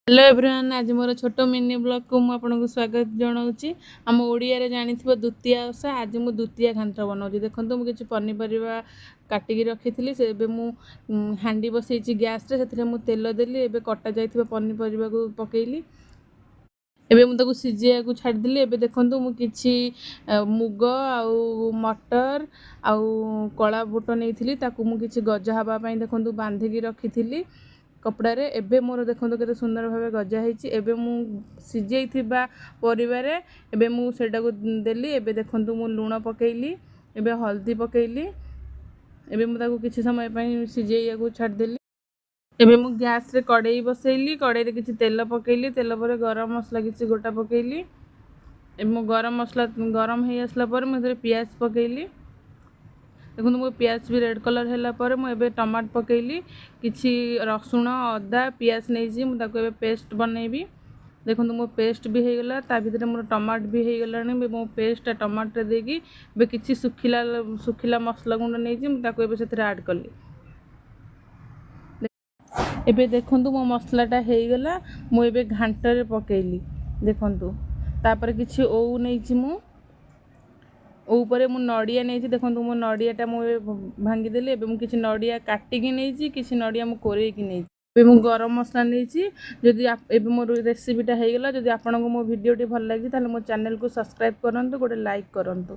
Hello everyone, आज मोर छोट mini blog को आपको स्वागत जनाऊँगी। आम ओडिया जानी द्वितीया ओषा। आज मुझे द्वितीया घांट बनाऊँ। देखो मुझे किसी पनीपरिया काटिकी रखी थी से हांडी बसई गैस से तेल देली। एबे कटा जाइए पनीपरिया को पकेली। एबे मुझे सीझे को छाड़देली। एबे देखो मुझे मुग आउ मटर आउ कला बुट नहीं मुझे गजा हाँपाई देखो बांधिकी रखी थी कपड़े। एबे मोर देखो केते सुंदर भाव गजा होती। एबे मु सिझे परिवार एबे मु सेटा को देली। एबे देखो मु लुण पकेली, एबे हल्दी पकेली। एबे मु ताको किछि समय पई सिझेया को छाड़देली। एबे मु गैस रे कड़ाई बसैली। कड़ाई रे किछि तेल पकेली। तेल पर गरम मसला किछि गोटा पकेली। एबे मु गरम मसला गरम हो आसला पर मु प्याज पकेली। देखो मो प्याज भी रेड कलर है मुझे टमाट पकेली। किछि रसुण अदा पियाज नहीं मुझे पेस्ट बनैबी। देखो मो पेस्ट भी हो गला। ता भीतर मोर टमाट भी हो गला। मो पेस्ट टमाटर देकी किछि सुखिला मसला गुंड नहीं से ऐड कली। एबे देखो मो मसलाटा हो गला। मुझे घांटे पकेली। देखो तापर किछि ओउ नहीं मु ऊपर मु नड़िया नहीं। देखो मो नड़ियाटा मुझे भांगीदेली। एबे मु किछि नड़िया काटिकी नहीं, किछि नड़िया मु कोरेकी नहीं। एबे मु गरम मसला नहीं। जदि एबे मोर रेसिपीटा हो गला। जदि आपनको मो वीडियोटी भल लगी ताले मो चैनल को सब्सक्राइब करंतु, गोटे लाइक करंतु।